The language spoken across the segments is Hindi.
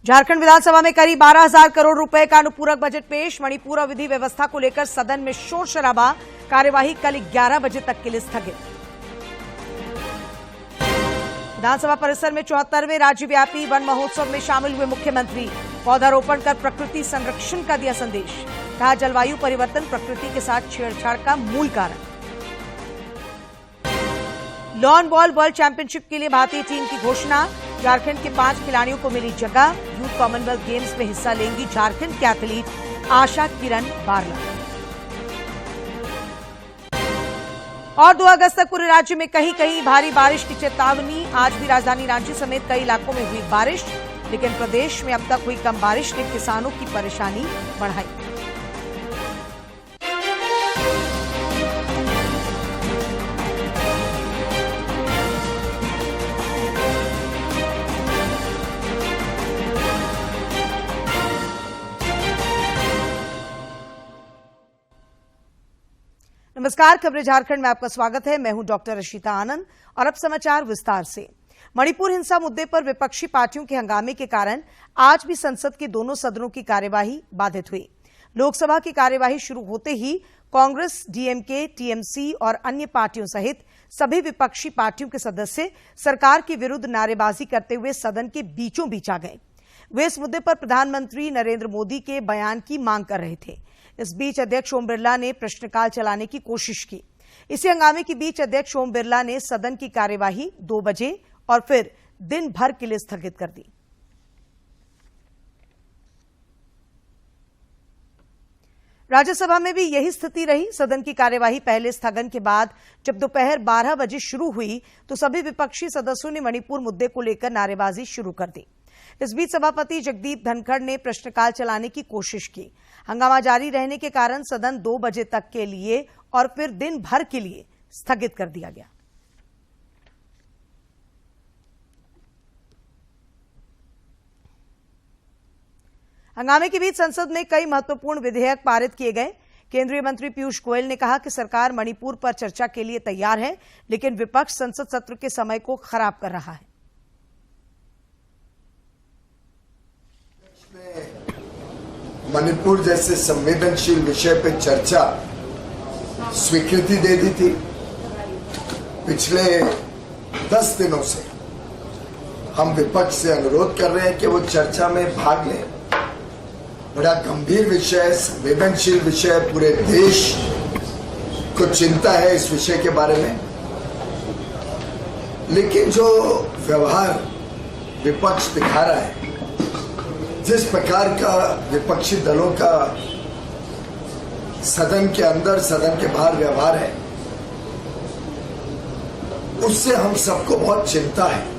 झारखंड विधानसभा में करीब 12,000 करोड़ रुपए का अनुपूरक बजट पेश। मणिपुर और विधि व्यवस्था को लेकर सदन में शोर शराबा। कार्यवाही कल 11 बजे तक के लिए स्थगित। विधानसभा परिसर में 74वें राज्यव्यापी वन महोत्सव में शामिल हुए मुख्यमंत्री। पौधारोपण कर प्रकृति संरक्षण का दिया संदेश। कहा, जलवायु परिवर्तन प्रकृति के साथ छेड़छाड़ का मूल कारण। लॉन बॉल वर्ल्ड चैंपियनशिप के लिए भारतीय टीम की घोषणा। झारखंड के 5 खिलाड़ियों को मिली जगह। यूथ कॉमनवेल्थ गेम्स में हिस्सा लेंगी झारखंड की एथलीट आशा किरण बारला। और 2 अगस्त तक पूरे राज्य में कहीं कहीं भारी बारिश की चेतावनी। आज भी राजधानी रांची समेत कई इलाकों में हुई बारिश, लेकिन प्रदेश में अब तक हुई कम बारिश ने किसानों की परेशानी बढ़ाई। नमस्कार, खबरें झारखंड में आपका स्वागत है। मैं हूं डॉक्टर रशिता आनंद और अब समाचार विस्तार से। मणिपुर हिंसा मुद्दे पर विपक्षी पार्टियों के हंगामे के कारण आज भी संसद के दोनों सदनों की कार्यवाही बाधित हुई। लोकसभा की कार्यवाही शुरू होते ही कांग्रेस, डीएमके, टीएमसी और अन्य पार्टियों सहित सभी विपक्षी पार्टियों के सदस्य सरकार के विरुद्ध नारेबाजी करते हुए सदन के बीचों बीच आ गए। वे इस मुद्दे पर प्रधानमंत्री नरेंद्र मोदी के बयान की मांग कर रहे थे। इस बीच अध्यक्ष ओम बिरला ने प्रश्नकाल चलाने की कोशिश की। इसी हंगामे के बीच अध्यक्ष ओम बिरला ने सदन की कार्यवाही 2 बजे और फिर दिन भर के लिए स्थगित कर दी। राज्यसभा में भी यही स्थिति रही। सदन की कार्यवाही पहले स्थगन के बाद जब दोपहर 12 बजे शुरू हुई तो सभी विपक्षी सदस्यों ने मणिपुर मुद्दे को लेकर नारेबाजी शुरू कर दी। इस बीच सभापति जगदीप धनखड़ ने प्रश्नकाल चलाने की कोशिश की। हंगामा जारी रहने के कारण सदन 2 बजे तक के लिए और फिर दिन भर के लिए स्थगित कर दिया गया। हंगामे के बीच संसद में कई महत्वपूर्ण विधेयक पारित किए गए। केंद्रीय मंत्री पीयूष गोयल ने कहा कि सरकार मणिपुर पर चर्चा के लिए तैयार है, लेकिन विपक्ष संसद सत्र के समय को खराब कर रहा है। मणिपुर जैसे संवेदनशील विषय पर चर्चा स्वीकृति दे दी थी। पिछले 10 दिनों से हम विपक्ष से अनुरोध कर रहे हैं कि वो चर्चा में भाग लें। बड़ा गंभीर विषय, संवेदनशील विषय, पूरे देश को चिंता है इस विषय के बारे में। लेकिन जो व्यवहार विपक्ष दिखा रहा है, जिस प्रकार का विपक्षी दलों का सदन के अंदर, सदन के बाहर व्यवहार है, उससे हम सबको बहुत चिंता है।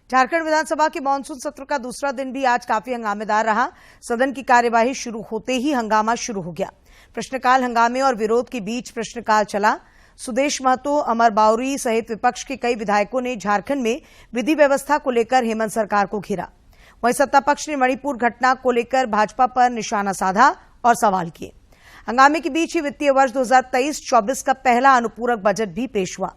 झारखंड विधानसभा के मानसून सत्र का दूसरा दिन भी आज काफी हंगामेदार रहा। सदन की कार्यवाही शुरू होते ही हंगामा शुरू हो गया। प्रश्नकाल हंगामे और विरोध के बीच प्रश्नकाल चला। सुदेश महतो, अमर बाउरी सहित विपक्ष के कई विधायकों ने झारखंड में विधि व्यवस्था को लेकर हेमंत सरकार को घेरा। वहीं सत्ता पक्ष ने मणिपुर घटना को लेकर भाजपा पर निशाना साधा और सवाल किए। हंगामे के बीच ही वित्तीय वर्ष 2023-24 का पहला अनुपूरक बजट भी पेश हुआ।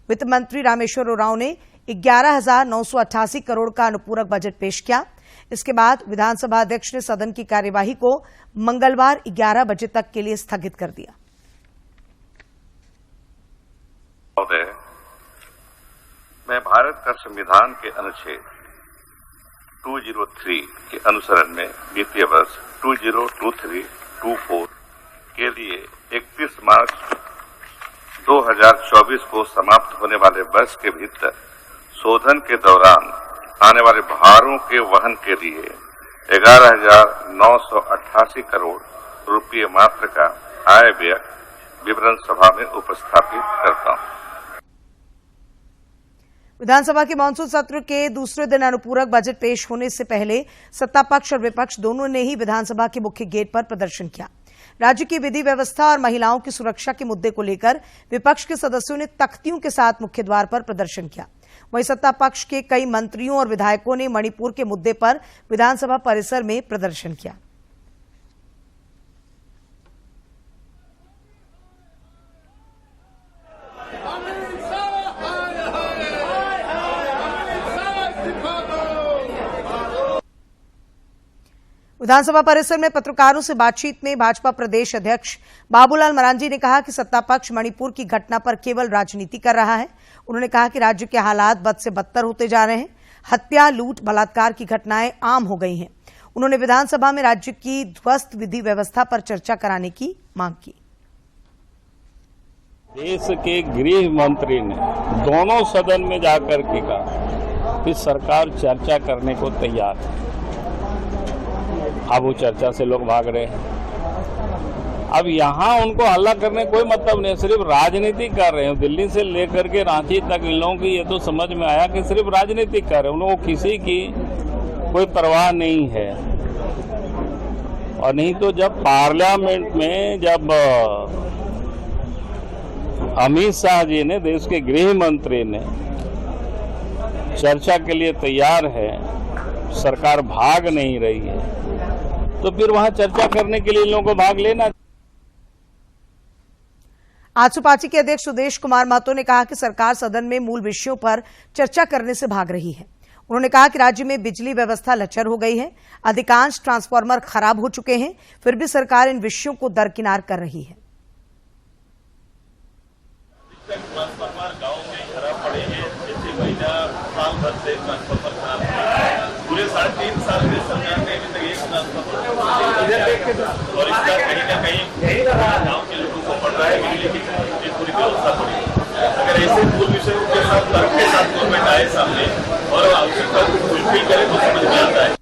वित्त मंत्री रामेश्वर उरांव ने 11,988 करोड़ का अनुपूरक बजट पेश किया। इसके बाद विधानसभा अध्यक्ष ने सदन की कार्यवाही को मंगलवार 11 बजे तक के लिए स्थगित कर दिया। मैं भारत का संविधान के अनुच्छेद 203 के अनुसरण में वित्तीय वर्ष 2023-24 के लिए 31 मार्च 2024 को समाप्त होने वाले वर्ष के भीतर शोधन के दौरान आने वाले भारों के वहन के लिए 11,988 करोड़ रुपये मात्र का आय व्यय विवरण सभा में उपस्थापित करता हूं। विधानसभा के मानसून सत्र के दूसरे दिन अनुपूरक बजट पेश होने से पहले सत्ता पक्ष और विपक्ष दोनों ने ही विधानसभा के मुख्य गेट पर प्रदर्शन किया। राज्य की विधि व्यवस्था और महिलाओं की सुरक्षा के मुद्दे को लेकर विपक्ष के सदस्यों ने तख्तियों के साथ मुख्य द्वार पर प्रदर्शन किया। वहीं सत्ता पक्ष के कई मंत्रियों और विधायकों ने मणिपुर के मुद्दे पर विधानसभा परिसर में प्रदर्शन किया। विधानसभा परिसर में पत्रकारों से बातचीत में भाजपा प्रदेश अध्यक्ष बाबूलाल मरांडी ने कहा कि सत्ता पक्ष मणिपुर की घटना पर केवल राजनीति कर रहा है। उन्होंने कहा कि राज्य के हालात बद से बदतर होते जा रहे हैं। हत्या, लूट, बलात्कार की घटनाएं आम हो गई हैं। उन्होंने विधानसभा में राज्य की ध्वस्त विधि व्यवस्था पर चर्चा कराने की मांग की। देश के गृह मंत्री ने दोनों सदन में जाकर के कहा कि सरकार चर्चा करने को तैयार है। अब वो चर्चा से लोग भाग रहे हैं। अब यहाँ उनको हल्ला करने कोई मतलब नहीं, सिर्फ राजनीति कर रहे हैं। दिल्ली से लेकर के रांची तक इन लोगों की ये तो समझ में आया कि सिर्फ राजनीति कर रहे हैं। उन लोगों को किसी की कोई परवाह नहीं है। और नहीं तो जब पार्लियामेंट में जब अमित शाह जी ने, देश के गृह मंत्री ने चर्चा के लिए तैयार है, सरकार भाग नहीं रही है, तो फिर वहां चर्चा करने के लिए इन लोगों को भाग लेना। आजसू पार्टी के अध्यक्ष सुदेश कुमार महतो ने कहा कि सरकार सदन में मूल विषयों पर चर्चा करने से भाग रही है। उन्होंने कहा कि राज्य में बिजली व्यवस्था लचर हो गई है, अधिकांश ट्रांसफार्मर खराब हो चुके हैं, फिर भी सरकार इन विषयों को दरकिनार कर रही है। ट्रांसफार्मर गांव में खराब पड़े हैं, जैसे महीना साल भर से ट्रांसफार्मर खराब है। पूरे 3.5 साल में सरकार ने अभी तक एक ट्रांसफार्मर और इसका कहीं न कहीं गांव के लोगों को पड़ रहा है बिजली की पूरी व्यवस्था पड़ी। अगर ऐसे मूल विषयों के साथ तर्क के साथ गवर्नमेंट आए सामने और आवश्यकता को फुलफिल करे तो समझ में आता है।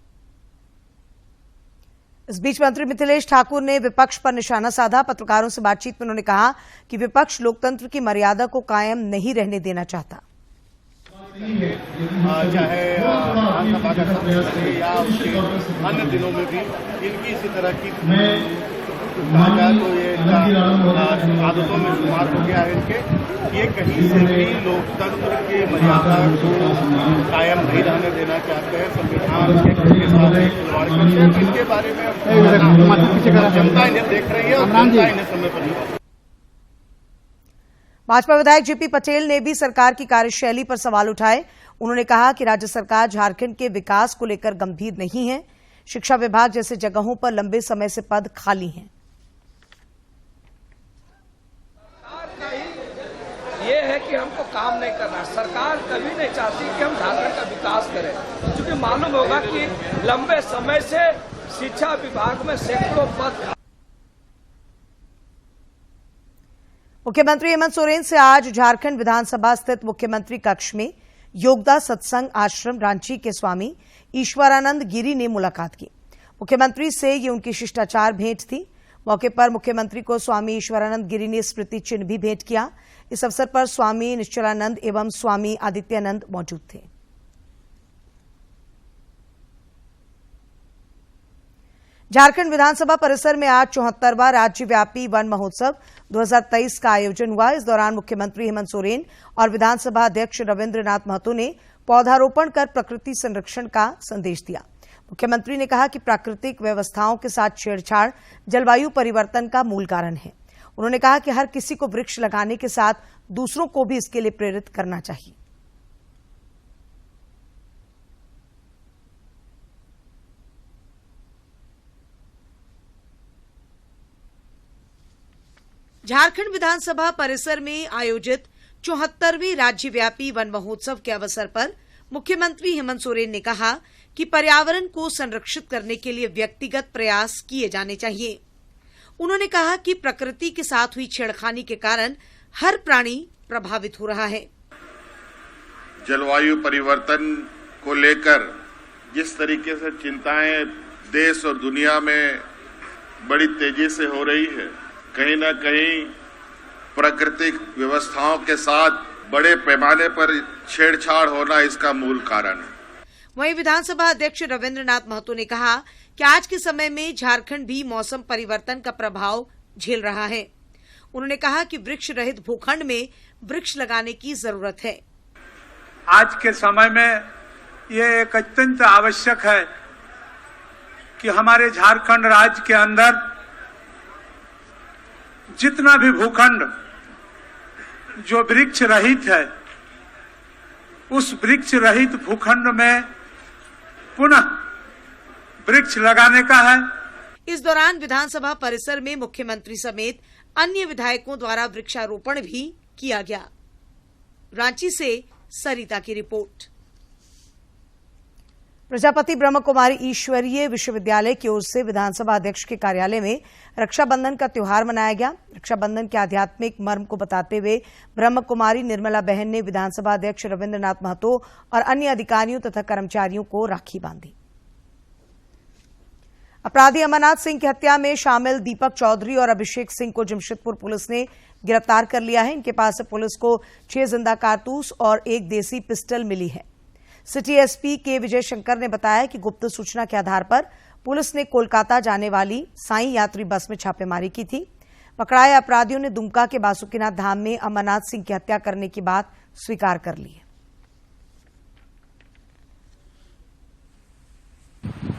इस बीच मंत्री मिथिलेश ठाकुर ने विपक्ष पर निशाना साधा। पत्रकारों से बातचीत में उन्होंने कहा कि विपक्ष लोकतंत्र की मर्यादा को कायम नहीं रहने देना चाहता। चाहे विधानसभा का सत्र या उसके अन्य दिनों में भी इनकी इसी तरह की कहा जाए तो ये आदतों में शुमार हो गया है इनके। ये कहीं से भी लोकतंत्र की मर्यादा को कायम नहीं रहने देना चाहते हैं। संविधान के साथ खिलवाड़ करते हैं। इसके बारे में जनता इन्हें देख रही है और जनता इन्हें समय पर नहीं। भाजपा विधायक जेपी पटेल ने भी सरकार की कार्यशैली पर सवाल उठाए। उन्होंने कहा कि राज्य सरकार झारखंड के विकास को लेकर गंभीर नहीं है। शिक्षा विभाग जैसे जगहों पर लंबे समय से पद खाली हैं। ये है कि हमको काम नहीं करना। सरकार कभी नहीं चाहती कि हम झारखंड का विकास करें, क्योंकि मालूम होगा कि लंबे समय से शिक्षा विभाग में सैकड़ों पद। मुख्यमंत्री हेमंत सोरेन से आज झारखंड विधानसभा स्थित मुख्यमंत्री कक्ष में योगदा सत्संग आश्रम रांची के स्वामी ईश्वरानंद गिरी ने मुलाकात की। मुख्यमंत्री से ये उनकी शिष्टाचार भेंट थी। मौके पर मुख्यमंत्री को स्वामी ईश्वरानंद गिरी ने स्मृति चिन्ह भी भेंट किया। इस अवसर पर स्वामी निश्चलानंद एवं स्वामी आदित्यानंद मौजूद थे। झारखंड विधानसभा परिसर में आज 74वां राज्यव्यापी वन महोत्सव 2023 का आयोजन हुआ। इस दौरान मुख्यमंत्री हेमंत सोरेन और विधानसभा अध्यक्ष रविंद्रनाथ महतो ने पौधारोपण कर प्रकृति संरक्षण का संदेश दिया। मुख्यमंत्री ने कहा कि प्राकृतिक व्यवस्थाओं के साथ छेड़छाड़ जलवायु परिवर्तन का मूल कारण है। उन्होंने कहा कि हर किसी को वृक्ष लगाने के साथ दूसरों को भी इसके लिए प्रेरित करना चाहिए। झारखंड विधानसभा परिसर में आयोजित 74वें राज्यव्यापी वन महोत्सव के अवसर पर मुख्यमंत्री हेमंत सोरेन ने कहा कि पर्यावरण को संरक्षित करने के लिए व्यक्तिगत प्रयास किए जाने चाहिए। उन्होंने कहा कि प्रकृति के साथ हुई छेड़खानी के कारण हर प्राणी प्रभावित हो रहा है। जलवायु परिवर्तन को लेकर जिस तरीके से चिंताएं देश और दुनिया में बड़ी तेजी से हो रही है, कहीं न कहीं प्राकृतिक व्यवस्थाओं के साथ बड़े पैमाने पर छेड़छाड़ होना इसका मूल कारण है। वहीं विधानसभा अध्यक्ष रविंद्रनाथ महतो ने कहा कि आज के समय में झारखंड भी मौसम परिवर्तन का प्रभाव झेल रहा है। उन्होंने कहा कि वृक्ष रहित भूखंड में वृक्ष लगाने की जरूरत है। आज के समय में ये एक अत्यंत आवश्यक है कि हमारे झारखंड राज्य के अंदर जितना भी भूखंड जो वृक्ष रहित है, उस वृक्ष रहित भूखंड में पुनः वृक्ष लगाने का है। इस दौरान विधानसभा परिसर में मुख्यमंत्री समेत अन्य विधायकों द्वारा वृक्षारोपण भी किया गया। रांची से सरिता की रिपोर्ट। प्रजापति ब्रह्म कुमारी ईश्वरीय विश्वविद्यालय की ओर से विधानसभा अध्यक्ष के कार्यालय में रक्षाबंधन का त्योहार मनाया गया। रक्षाबंधन के आध्यात्मिक मर्म को बताते हुए ब्रह्म कुमारी निर्मला बहन ने विधानसभा अध्यक्ष रविंद्रनाथ महतो और अन्य अधिकारियों तथा कर्मचारियों को राखी बांधी। अपराधी अमरनाथ सिंह की हत्या में शामिल दीपक चौधरी और अभिषेक सिंह को जमशेदपुर पुलिस ने गिरफ्तार कर लिया है। इनके पास से पुलिस को 6 जिंदा कारतूस और 1 देसी पिस्टल मिली है। सिटी एसपी के विजय शंकर ने बताया कि गुप्त सूचना के आधार पर पुलिस ने कोलकाता जाने वाली साईं यात्री बस में छापेमारी की थी। पकड़ाए अपराधियों ने दुमका के बासुकीनाथ धाम में अमरनाथ सिंह की हत्या करने की बात स्वीकार कर ली है।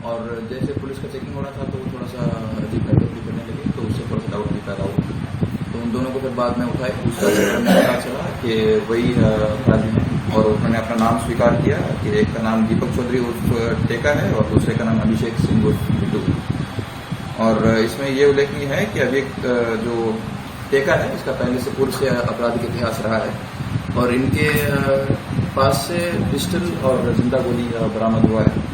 और जैसे पुलिस का चेकिंग हो रहा था तो वो थोड़ा सा अजीब हरकत करने लगे, तो उससे थोड़ा सा डाउट भी पैदा हुआ। तो उन दोनों को फिर बाद में उठाए, पूछताछ करने में पता चला कि वही अपराधी हैं और उन्होंने अपना नाम स्वीकार किया कि एक का नाम दीपक चौधरी उर्फ टेका है और दूसरे का नाम अभिषेक सिंह उर्फ बिट्टू। और इसमें ये उल्लेखनीय है कि अभी जो टेका है इसका पहले से पूर्व से आपराधिक इतिहास रहा है और इनके पास से पिस्टल और जिंदा गोली बरामद हुआ है।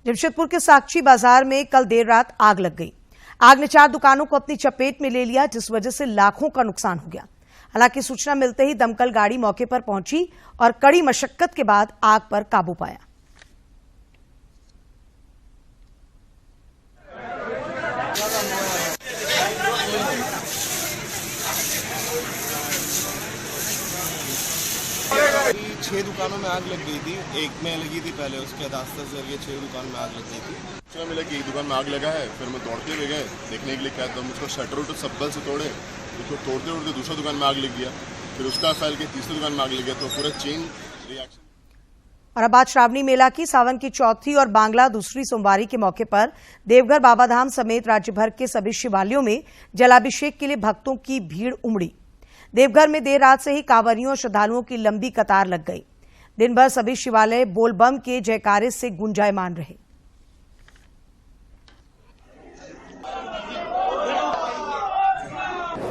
जमशेदपुर के साक्षी बाजार में कल देर रात आग लग गई। आग ने 4 दुकानों को अपनी चपेट में ले लिया, जिस वजह से लाखों का नुकसान हो गया। हालांकि सूचना मिलते ही दमकल गाड़ी मौके पर पहुंची और कड़ी मशक्कत के बाद आग पर काबू पाया। छह दुकानों में आग लग गई थी। एक में लगी थी पहले, उसके बाद आस्ते से 6 दुकान में आग लग गई थी। सूचना मिला कि एक दुकान में आग लगा है, फिर मैं दौड़ते हुए गए देखने के लिए क्या, तो मुझको शटर उटर सब्बल से तोड़े, उसको तोड़ते तोड़ते दूसरा दुकान में आग लग गया, फिर उसका फैल के तीसरी दुकान में आग लग गया, तो पूरा चेन रिएक्शन। और अब आज श्रावणी मेला की सावन की चौथी और बांग्ला दूसरी सोमवारी के मौके पर देवघर बाबाधाम समेत राज्य भर के सभी शिवालयों में जलाभिषेक के लिए भक्तों की भीड़ उमड़ी। देवघर में देर रात से ही कांवरियों और श्रद्धालुओं की लंबी कतार लग गई। दिन भर सभी शिवालय बोलबम के जयकारे से गुंजायमान रहे।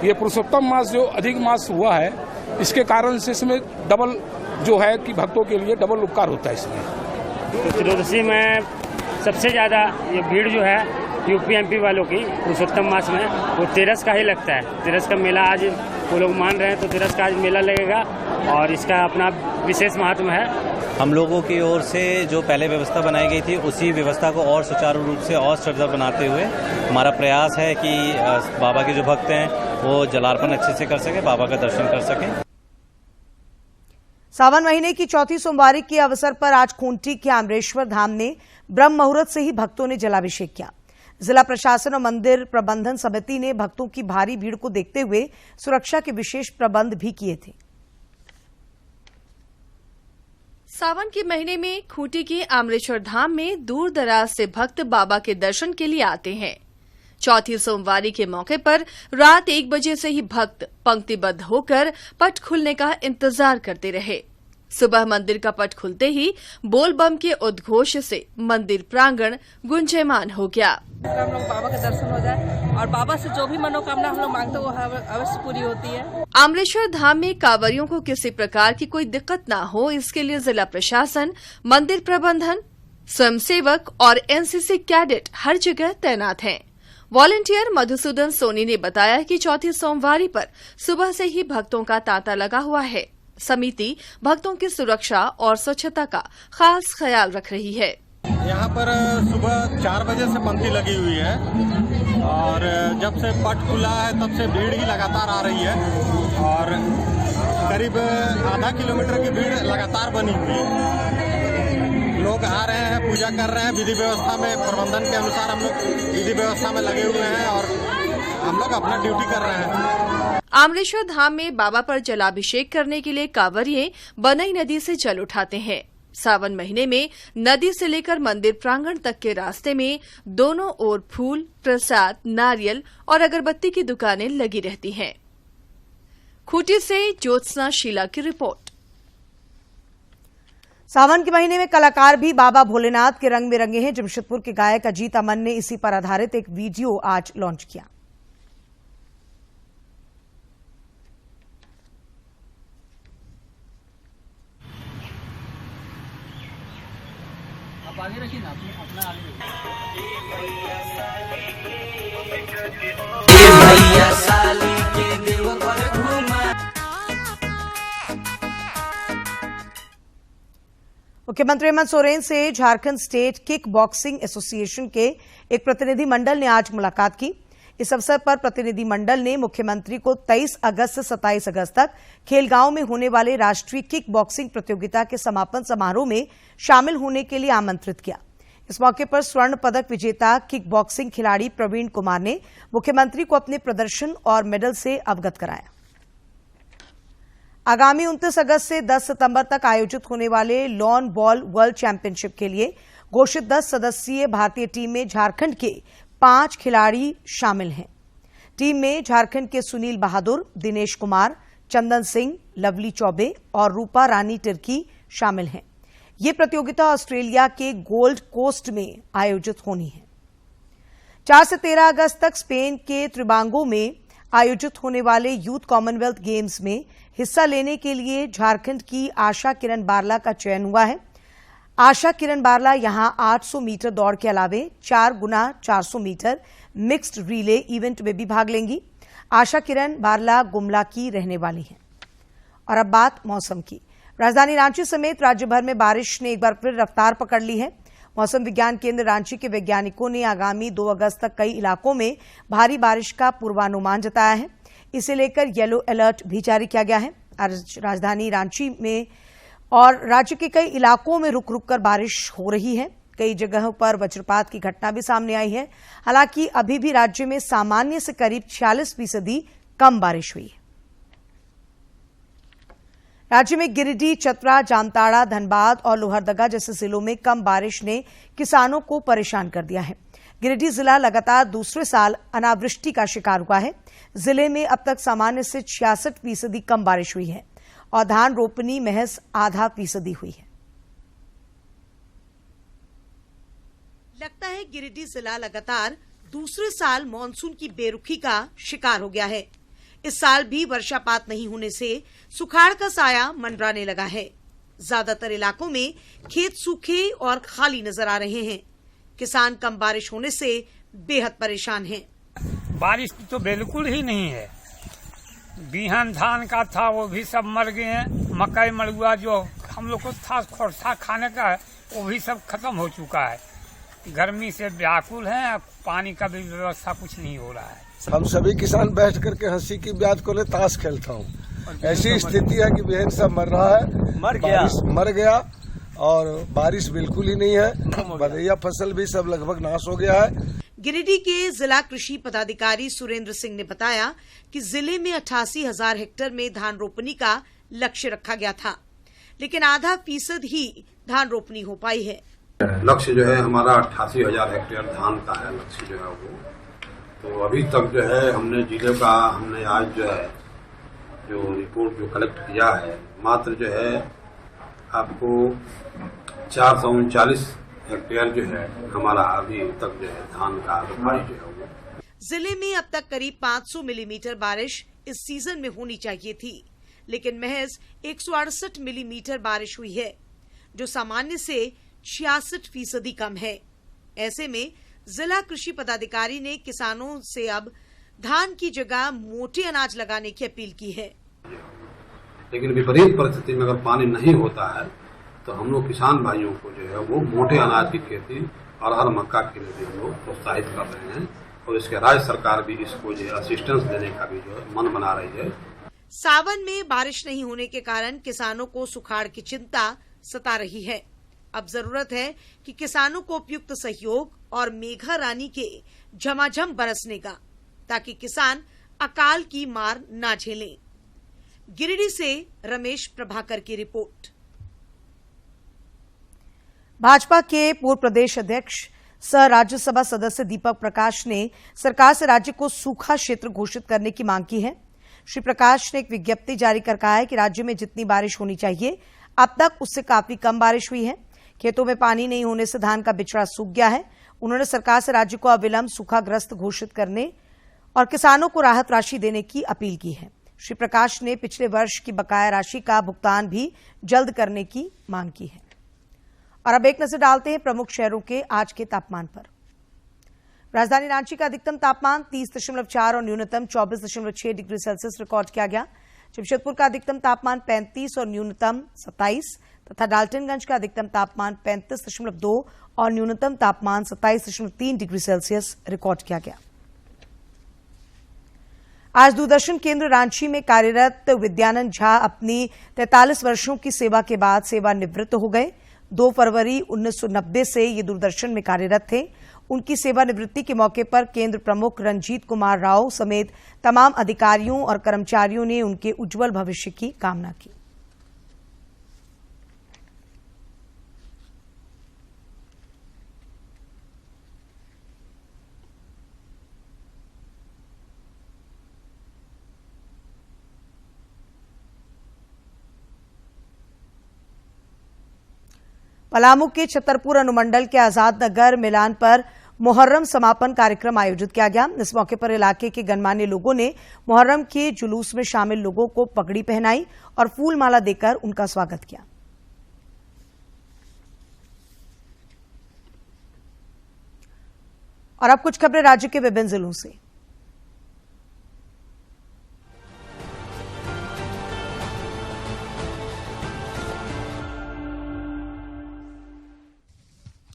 ये पुरुषोत्तम मास जो अधिक मास हुआ है, इसके कारण से इसमें डबल जो है कि भक्तों के लिए डबल उपकार होता है। इसमें त्रयोदशी में सबसे ज्यादा ये भीड़ जो है यूपी एमपी वालों की पुरुषोत्तम मास में वो तेरस का ही लगता है। तेरस का मेला आज वो लोग मान रहे हैं, तो तेरस का आज मेला लगेगा और इसका अपना विशेष महत्व है। हम लोगों की ओर से जो पहले व्यवस्था बनाई गई थी उसी व्यवस्था को और सुचारू रूप से और श्रद्धा बनाते हुए हमारा प्रयास है कि बाबा के जो भक्त हैं वो जलार्पण अच्छे से कर सके, बाबा का दर्शन कर सकें। सावन महीने की चौथी सोमवारी के अवसर पर आज खूंटी के आमरेश्वर धाम ने ब्रह्म मुहूर्त से ही भक्तों ने जलाभिषेक किया। जिला प्रशासन और मंदिर प्रबंधन समिति ने भक्तों की भारी भीड़ को देखते हुए सुरक्षा के विशेष प्रबंध भी किए थे। सावन के महीने में खूंटी के आमरेश्वर धाम में दूर दराज से भक्त बाबा के दर्शन के लिए आते हैं। चौथी सोमवारी के मौके पर रात 1 बजे से ही भक्त पंक्तिबद्ध होकर पट खुलने का इंतजार करते रहे। सुबह मंदिर का पट खुलते ही बोल बम के उद्घोष से मंदिर प्रांगण गुंजयमान हो गया। हम लोग बाबा का दर्शन हो जाए और बाबा से जो भी मनोकामना हम लोग मांगते वो अवश्य पूरी होती है। आमरेश्वर धाम में कांवरियों को किसी प्रकार की कोई दिक्कत न हो, इसके लिए जिला प्रशासन, मंदिर प्रबंधन, स्वयंसेवक और एनसीसी कैडेट हर जगह तैनात हैं। वॉलंटियर मधुसूदन सोनी ने बताया कि चौथी सोमवारी पर सुबह से ही भक्तों का तांता लगा हुआ है। समिति भक्तों की सुरक्षा और स्वच्छता का खास ख्याल रख रही है। यहाँ पर सुबह 4 बजे से पंक्ति लगी हुई है और जब से पट खुला है तब से भीड़ ही लगातार आ रही है और करीब आधा किलोमीटर की भीड़ लगातार बनी हुई है। लोग आ रहे हैं, पूजा कर रहे हैं। विधि व्यवस्था में, प्रबंधन के अनुसार हम लोग विधि व्यवस्था में लगे हुए हैं और हम लोग अपना ड्यूटी कर रहे हैं। आमरेश्वर धाम में बाबा पर जलाभिषेक करने के लिए कांवरिये बनई नदी से जल उठाते हैं। सावन महीने में नदी से लेकर मंदिर प्रांगण तक के रास्ते में दोनों ओर फूल, प्रसाद, नारियल और अगरबत्ती की दुकानें लगी रहती हैं। खूंटी से ज्योत्सना शीला की रिपोर्ट। सावन के महीने में कलाकार भी बाबा भोलेनाथ के रंग में रंगे हैं। जमशेदपुर के गायक अजीत अमन ने इसी पर आधारित एक वीडियो आज लॉन्च किया। आप आगे रखिए ना, अपना आगे मुख्यमंत्री हेमंत सोरेन से Jharkhand state kick boxing association के एक प्रतिनिधि मंडल ने आज मुलाकात की। इस अवसर पर प्रतिनिधि मंडल ने मुख्यमंत्री को 23 अगस्त से 27 अगस्त तक खेलगांव में होने वाले राष्ट्रीय किक बॉक्सिंग प्रतियोगिता के समापन समारोह में शामिल होने के लिए आमंत्रित किया। इस मौके पर स्वर्ण पदक विजेता किक बॉक्सिंग खिलाड़ी प्रवीण कुमार ने मुख्यमंत्री को अपने प्रदर्शन और मेडल से अवगत कराया। आगामी 29 अगस्त से 10 सितंबर तक आयोजित होने वाले लॉन बॉल वर्ल्ड चैंपियनशिप के लिए घोषित 10 सदस्यीय भारतीय टीम में झारखंड के 5 खिलाड़ी शामिल हैं। टीम में झारखंड के सुनील बहादुर, दिनेश कुमार, चंदन सिंह, लवली चौबे और रूपा रानी तिर्की शामिल हैं। ये प्रतियोगिता ऑस्ट्रेलिया के गोल्ड कोस्ट में आयोजित होनी है। 4 से 13 अगस्त तक स्पेन के त्रिबांगो में आयोजित होने वाले यूथ कॉमनवेल्थ गेम्स में हिस्सा लेने के लिए झारखंड की आशा किरण बारला का चयन हुआ है। आशा किरण बारला यहां 800 मीटर दौड़ के अलावे 4 गुना 400 मीटर मिक्स्ड रिले इवेंट में भी भाग लेंगी। आशा किरण बारला गुमला की रहने वाली हैं। और अब बात मौसम की। राजधानी रांची समेत राज्य भर में बारिश ने एक बार फिर रफ्तार पकड़ ली है। मौसम विज्ञान केंद्र रांची के वैज्ञानिकों ने आगामी 2 अगस्त तक कई इलाकों में भारी बारिश का पूर्वानुमान जताया है। इसे लेकर येलो अलर्ट भी जारी किया गया है। आज राजधानी रांची में और राज्य के कई इलाकों में रुक रुक कर बारिश हो रही है। कई जगहों पर वज्रपात की घटना भी सामने आई है। हालांकि अभी भी राज्य में सामान्य से करीब 46% कम बारिश हुई है। राज्य में गिरिडीह, चतरा, जामताड़ा, धनबाद और लोहरदगा जैसे जिलों में कम बारिश ने किसानों को परेशान कर दिया है। गिरिडीह जिला लगातार दूसरे साल अनावृष्टि का शिकार हुआ है। जिले में अब तक सामान्य से 66% कम बारिश हुई है और धान रोपनी महज आधा फीसदी हुई है। लगता है गिरिडीह जिला लगातार दूसरे साल मानसून की बेरुखी का शिकार हो गया है। इस साल भी वर्षापात नहीं होने से सुखाड़ का साया मंडराने लगा है। ज्यादातर इलाकों में खेत सूखे और खाली नजर आ रहे हैं। किसान कम बारिश होने से बेहद परेशान हैं। बारिश तो बिल्कुल ही नहीं है। बिहान धान का था वो भी सब मर गए हैं। मकई मड़ुआ जो हम लोग को था खोरसा खाने का वो भी सब खत्म हो चुका है। गर्मी से व्याकुल है। पानी का भी व्यवस्था कुछ नहीं हो रहा है। हम सभी किसान बैठ करके हंसी की ब्याज को ले ताश खेलता हूँ। ऐसी स्थिति है कि बहन सब मर रहा है, मर गया और बारिश बिल्कुल ही नहीं है। बधैया फसल भी सब लगभग नाश हो गया है। गिरिडीह के जिला कृषि पदाधिकारी सुरेंद्र सिंह ने बताया कि जिले में 88,000 हेक्टेयर में धान रोपनी का लक्ष्य रखा गया था, लेकिन आधा फीसद ही धान रोपनी हो पाई है। लक्ष्य जो है हमारा 88,000 हेक्टेयर धान का है लक्ष्य जो है वो। तो अभी तक जो है हमने जिले का आज जो है जो रिपोर्ट जो कलेक्ट किया है मात्र जो है आपको 439 हेक्टेयर जो है हमारा अभी तक जो है धान का रोपाई जो है वो। जिले में अब तक करीब 500 मिलीमीटर बारिश इस सीजन में होनी चाहिए थी, लेकिन महज 168 मिलीमीटर बारिश हुई है, जो सामान्य से 66% कम है। ऐसे में जिला कृषि पदाधिकारी ने किसानों से अब धान की जगह मोटे अनाज लगाने की अपील की है। लेकिन विपरीत परिस्थिति में अगर पानी नहीं होता है तो हम लोग किसान भाइयों को जो है वो मोटे अनाज की खेती और हर मक्का के लिए भी हम लोग प्रोत्साहित कर रहे हैं और इसके राज्य सरकार भी इसको जो असिस्टेंस देने का भी जो मन बना रही है। सावन में बारिश नहीं होने के कारण किसानों को सुखाड़ की चिंता सता रही है। अब जरूरत है कि किसानों को उपयुक्त सहयोग और मेघा रानी के झमाझम बरसने का, ताकि किसान अकाल की मार ना झेलें। गिरिडीह से रमेश प्रभाकर की रिपोर्ट। भाजपा के पूर्व प्रदेश अध्यक्ष सह राज्यसभा सदस्य दीपक प्रकाश ने सरकार से राज्य को सूखा क्षेत्र घोषित करने की मांग की है। श्री प्रकाश ने एक विज्ञप्ति जारी कर कहा है कि राज्य में जितनी बारिश होनी चाहिए अब तक उससे काफी कम बारिश हुई है। खेतों में पानी नहीं होने से धान का बिचड़ा सूख गया है। उन्होंने सरकार से राज्य को अविलंब सूखाग्रस्त घोषित करने और किसानों को राहत राशि देने की अपील की है। श्री प्रकाश ने पिछले वर्ष की बकाया राशि का भुगतान भी जल्द करने की मांग की है। और अब एक नजर डालते हैं प्रमुख शहरों के आज के तापमान पर। राजधानी रांची का अधिकतम तापमान 30.4 और न्यूनतम 24.6 डिग्री सेल्सियस रिकॉर्ड किया गया। जमशेदपुर का अधिकतम तापमान 35 और न्यूनतम 27 तथा डाल्टनगंज का अधिकतम तापमान 35.2 और न्यूनतम तापमान 27.3 डिग्री सेल्सियस रिकॉर्ड किया गया। आज दूरदर्शन केंद्र रांची में कार्यरत विद्यानंद झा अपनी 43 वर्षों की सेवा के बाद सेवानिवृत्त हो गए। 2 फरवरी 1990 से ये दूरदर्शन में कार्यरत थे। उनकी सेवानिवृत्ति के मौके पर केंद्र प्रमुख रंजीत कुमार राव समेत तमाम अधिकारियों और कर्मचारियों ने उनके उज्जवल भविष्य की कामना की। पलामू के छतरपुर अनुमंडल के आजाद नगर मिलान पर मुहर्रम समापन कार्यक्रम आयोजित किया गया। इस मौके पर इलाके के गणमान्य लोगों ने मुहर्रम के जुलूस में शामिल लोगों को पगड़ी पहनाई और फूल माला देकर उनका स्वागत किया। और अब कुछ खबरें राज्य के विभिन्न जिलों से।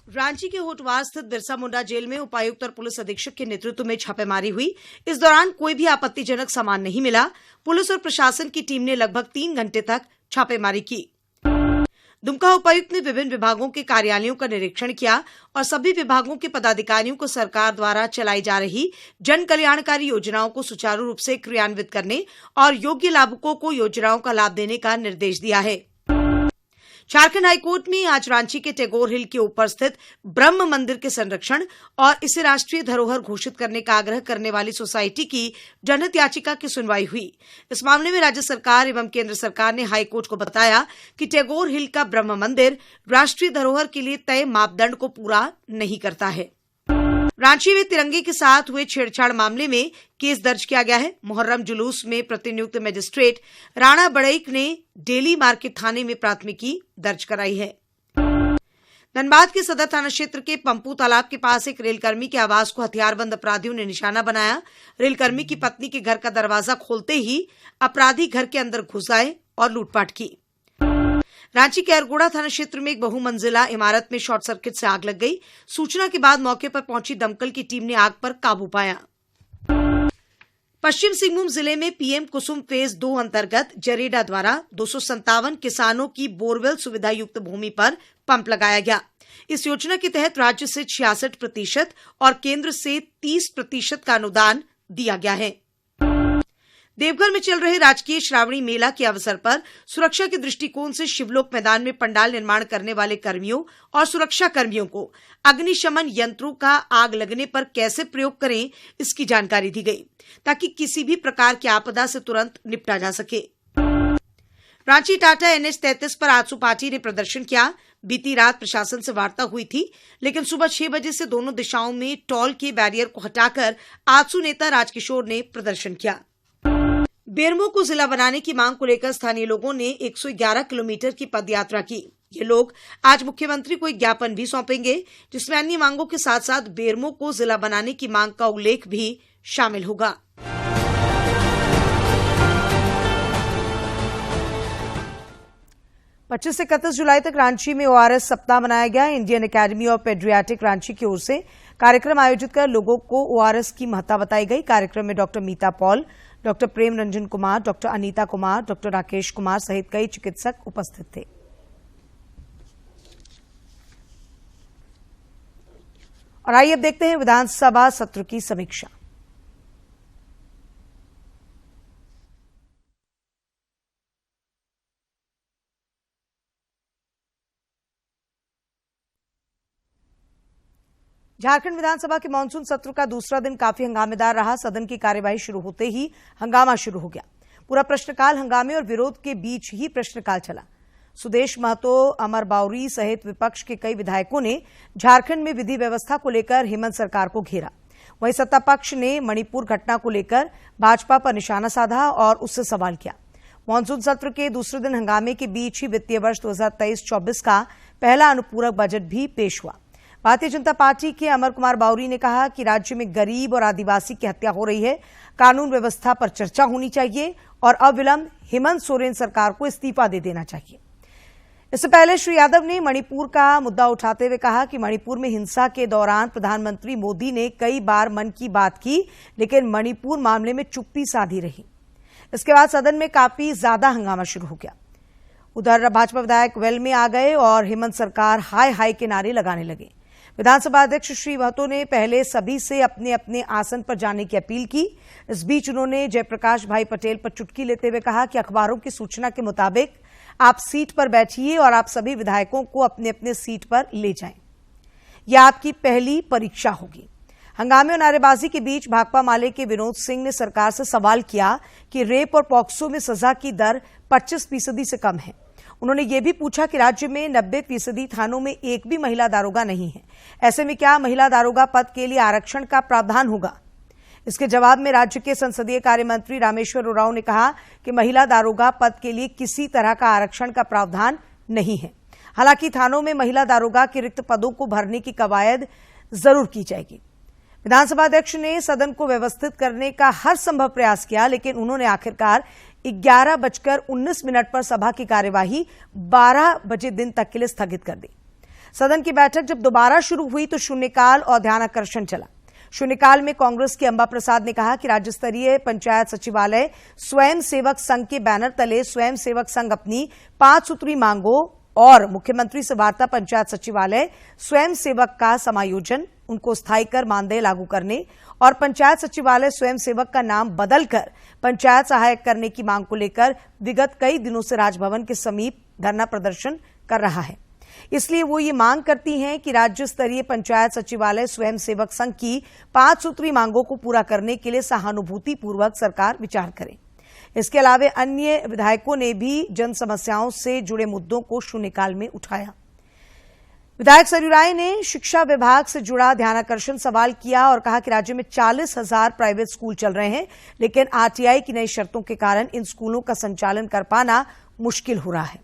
रांची के होटवार स्थित बिरसा मुंडा जेल में उपायुक्त और पुलिस अधीक्षक के नेतृत्व में छापेमारी हुई। इस दौरान कोई भी आपत्तिजनक सामान नहीं मिला। पुलिस और प्रशासन की टीम ने लगभग 3 घंटे तक छापेमारी की। दुमका उपायुक्त ने विभिन्न विभागों के कार्यालयों का निरीक्षण किया और सभी विभागों के पदाधिकारियों को सरकार द्वारा चलाई जा रही जन कल्याणकारी योजनाओं को सुचारू रूप से क्रियान्वित करने और योग्य लाभुकों को योजनाओं का लाभ देने का निर्देश दिया है। झारखंड हाईकोर्ट में आज रांची के टैगोर हिल के ऊपर स्थित ब्रह्म मंदिर के संरक्षण और इसे राष्ट्रीय धरोहर घोषित करने का आग्रह करने वाली सोसाइटी की जनहित याचिका की सुनवाई हुई। इस मामले में राज्य सरकार एवं केंद्र सरकार ने हाईकोर्ट को बताया कि टैगोर हिल का ब्रह्म मंदिर राष्ट्रीय धरोहर के लिए तय मापदंड को पूरा नहीं करता है। रांची में तिरंगे के साथ हुए छेड़छाड़ मामले में केस दर्ज किया गया है। मुहर्रम जुलूस में प्रतिनियुक्त मजिस्ट्रेट राणा बड़ईक ने डेली मार्केट थाने में प्राथमिकी दर्ज कराई है। धनबाद के सदर थाना क्षेत्र के पंपू तालाब के पास एक रेलकर्मी के आवास को हथियारबंद अपराधियों ने निशाना बनाया। रेलकर्मी की पत्नी के घर का दरवाजा खोलते ही अपराधी घर के अंदर घुस आए और लूटपाट की। रांची के अरगोड़ा थाना क्षेत्र में एक बहुमंजिला इमारत में शॉर्ट सर्किट से आग लग गई। सूचना के बाद मौके पर पहुंची दमकल की टीम ने आग पर काबू पाया। पश्चिम सिंहभूम जिले में पीएम कुसुम फेज 2 अंतर्गत जरेडा द्वारा 257 किसानों की बोरवेल सुविधा युक्त भूमि पर पंप लगाया गया। इस योजना के तहत राज्य से 66% और केंद्र से 30% का अनुदान दिया गया है। देवघर में चल रहे राजकीय श्रावणी मेला के अवसर पर सुरक्षा के दृष्टिकोण से शिवलोक मैदान में पंडाल निर्माण करने वाले कर्मियों और सुरक्षा कर्मियों को अग्निशमन यंत्रों का आग लगने पर कैसे प्रयोग करें, इसकी जानकारी दी गई ताकि किसी भी प्रकार की आपदा से तुरंत निपटा जा सके। रांची टाटा NH 33 पर आजसू पार्टी ने प्रदर्शन किया। बीती रात प्रशासन से वार्ता हुई थी, लेकिन सुबह 6 बजे से दोनों दिशाओं में टोल के बैरियर को हटाकर आजसू नेता राजकिशोर ने प्रदर्शन किया। बेरमो को जिला बनाने की मांग को लेकर स्थानीय लोगों ने 111 किलोमीटर की पदयात्रा की। ये लोग आज मुख्यमंत्री को एक ज्ञापन भी सौंपेंगे, जिसमें अन्य मांगों के साथ साथ बेरमो को जिला बनाने की मांग का उल्लेख भी शामिल होगा। पच्चीस से 31 जुलाई तक रांची में ORS सप्ताह मनाया गया। Indian academy of paediatric Ranchi की ओर से कार्यक्रम आयोजित कर लोगों को ORS की महत्ता बताई गई। कार्यक्रम में डॉक्टर मीता पॉल, डॉक्टर प्रेम रंजन कुमार, डॉक्टर अनीता कुमार, डॉक्टर राकेश कुमार सहित कई चिकित्सक उपस्थित थे। और आइए अब देखते हैं विधानसभा सत्र की समीक्षा। झारखंड विधानसभा के मानसून सत्र का दूसरा दिन काफी हंगामेदार रहा। सदन की कार्यवाही शुरू होते ही हंगामा शुरू हो गया। पूरा प्रश्नकाल हंगामे और विरोध के बीच ही प्रश्नकाल चला। सुदेश महतो, अमर बाउरी सहित विपक्ष के कई विधायकों ने झारखंड में विधि व्यवस्था को लेकर हेमंत सरकार को घेरा। वहीं सत्ता पक्ष ने मणिपुर घटना को लेकर भाजपा पर निशाना साधा और उससे सवाल किया। मानसून सत्र के दूसरे दिन हंगामे के बीच ही वित्तीय वर्ष 2023-24 का पहला अनुपूरक बजट भी पेश हुआ। भारतीय जनता पार्टी के अमर कुमार बाउरी ने कहा कि राज्य में गरीब और आदिवासी की हत्या हो रही है, कानून व्यवस्था पर चर्चा होनी चाहिए और अविलंब हेमंत सोरेन सरकार को इस्तीफा दे देना चाहिए। इससे पहले श्री यादव ने मणिपुर का मुद्दा उठाते हुए कहा कि मणिपुर में हिंसा के दौरान प्रधानमंत्री मोदी ने कई बार मन की बात की, लेकिन मणिपुर मामले में चुप्पी साधी रही। इसके बाद सदन में काफी ज्यादा हंगामा शुरू हो गया। उधर भाजपा विधायक वेल में आ गए और हेमंत सरकार हाय हाय के नारे लगाने लगे। विधानसभा अध्यक्ष श्री महतो ने पहले सभी से अपने अपने आसन पर जाने की अपील की। इस बीच उन्होंने जयप्रकाश भाई पटेल पर चुटकी लेते हुए कहा कि अखबारों की सूचना के मुताबिक आप सीट पर बैठिए और आप सभी विधायकों को अपने अपने सीट पर ले जाएं। यह आपकी पहली परीक्षा होगी। हंगामे और नारेबाजी के बीच भाकपा माले के विनोद सिंह ने सरकार से सवाल किया कि रेप और पॉक्सो में सजा की दर 25% से कम है। उन्होंने ये भी पूछा कि राज्य में 90% थानों में एक भी महिला दारोगा नहीं है। ऐसे में क्या महिला दारोगा पद के लिए आरक्षण का प्रावधान होगा? इसके जवाब में राज्य के संसदीय कार्य मंत्री रामेश्वर उरांव ने कहा कि महिला दारोगा पद के लिए किसी तरह का आरक्षण का प्रावधान नहीं है। हालांकि थानों में महिला दारोगा के रिक्त पदों को भरने की कवायद जरूर की जाएगी। विधानसभा अध्यक्ष ने सदन को व्यवस्थित करने का हर संभव प्रयास किया, लेकिन उन्होंने आखिरकार 11:19 पर सभा की कार्यवाही 12 बजे दिन तक के लिए स्थगित कर दी। सदन की बैठक जब दोबारा शुरू हुई तो शून्यकाल और ध्यानाकर्षण चला। शून्यकाल में कांग्रेस के अंबा प्रसाद ने कहा कि राज्य स्तरीय पंचायत सचिवालय स्वयं सेवक संघ के बैनर तले स्वयं सेवक संघ अपनी 5 सूत्री मांगों और मुख्यमंत्री से वार्ता पंचायत सचिवालय स्वयं सेवक का समायोजन, उनको स्थायी कर मानदेय लागू करने और पंचायत सचिवालय स्वयं सेवक का नाम बदलकर पंचायत सहायक करने की मांग को लेकर विगत कई दिनों से राजभवन के समीप धरना प्रदर्शन कर रहा है। इसलिए वो ये मांग करती हैं कि राज्य स्तरीय पंचायत सचिवालय स्वयं सेवक संघ की 5 सूत्री मांगों को पूरा करने के लिए सहानुभूतिपूर्वक सरकार विचार करे। इसके अलावा अन्य विधायकों ने भी जन समस्याओं से जुड़े मुद्दों को शून्यकाल में उठाया। विधायक सरयू राय ने शिक्षा विभाग से जुड़ा ध्यानाकर्षण सवाल किया और कहा कि राज्य में 40,000 प्राइवेट स्कूल चल रहे हैं, लेकिन आरटीआई की नई शर्तों के कारण इन स्कूलों का संचालन कर पाना मुश्किल हो रहा है।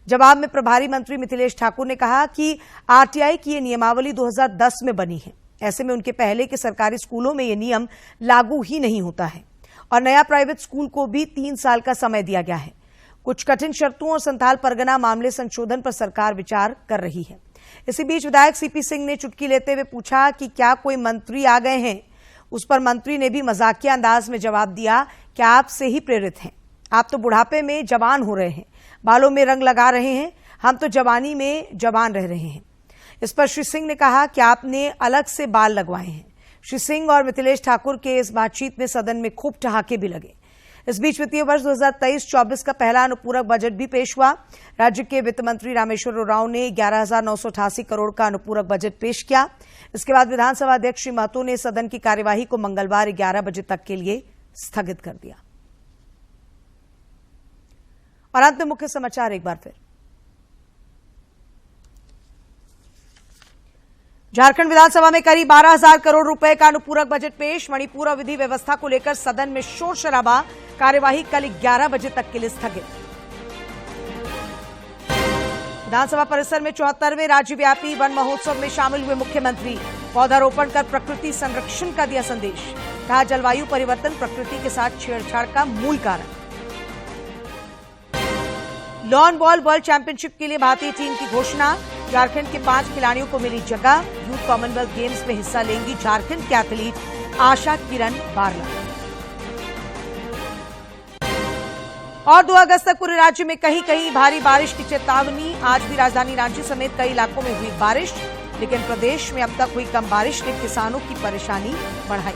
जवाब में प्रभारी मंत्री मिथिलेश ठाकुर ने कहा कि आरटीआई की यह नियमावली 2010 में बनी है। ऐसे में उनके पहले के सरकारी स्कूलों में यह नियम लागू ही नहीं होता है और नया प्राइवेट स्कूल को भी 3 साल का समय दिया गया है। कुछ कठिन शर्तों और संथाल परगना मामले संशोधन पर सरकार विचार कर रही है। इसी बीच विधायक सीपी सिंह ने चुटकी लेते हुए पूछा कि क्या कोई मंत्री आ गए हैं। उस पर मंत्री ने भी मजाकिया अंदाज में जवाब दिया कि आपसे ही प्रेरित हैं। आप तो बुढ़ापे में जवान हो रहे हैं, बालों में रंग लगा रहे हैं, हम तो जवानी में जवान रह रहे हैं। इस पर श्री सिंह ने कहा कि आपने अलग से बाल लगवाए हैं। श्री सिंह और मिथिलेश ठाकुर के इस बातचीत में सदन में खूब ठहाके भी लगे। इस बीच वित्तीय वर्ष 2023-24 का पहला अनुपूरक बजट भी पेश हुआ। राज्य के वित्त मंत्री रामेश्वर उरांव ने 11,988 करोड़ का अनुपूरक बजट पेश किया। इसके बाद विधानसभा अध्यक्ष श्री महतो ने सदन की कार्यवाही को मंगलवार 11 बजे तक के लिए स्थगित कर दिया। और अंत में मुख्य समाचार एक बार फिर। झारखंड विधानसभा में करीब 12,000 करोड़ रुपए का अनुपूरक बजट पेश। मणिपुर और विधि व्यवस्था को लेकर सदन में शोर शराबा। कार्यवाही कल 11 बजे तक के लिए स्थगित। विधानसभा परिसर में 74वें राज्यव्यापी वन महोत्सव में शामिल हुए मुख्यमंत्री। पौधारोपण कर प्रकृति संरक्षण का दिया संदेश। कहा जलवायु परिवर्तन प्रकृति के साथ छेड़छाड़ का मूल कारण। लॉन बॉल वर्ल्ड चैंपियनशिप के लिए भारतीय टीम की घोषणा। झारखंड के 5 खिलाड़ियों को मिली जगह। यूथ कॉमनवेल्थ गेम्स में हिस्सा लेंगी झारखंड की एथलीट आशा किरण बारला। और 2 अगस्त तक पूरे राज्य में कहीं कहीं भारी बारिश की चेतावनी। आज भी राजधानी रांची समेत कई इलाकों में हुई बारिश, लेकिन प्रदेश में अब तक हुई कम बारिश ने किसानों की परेशानी बढ़ाई।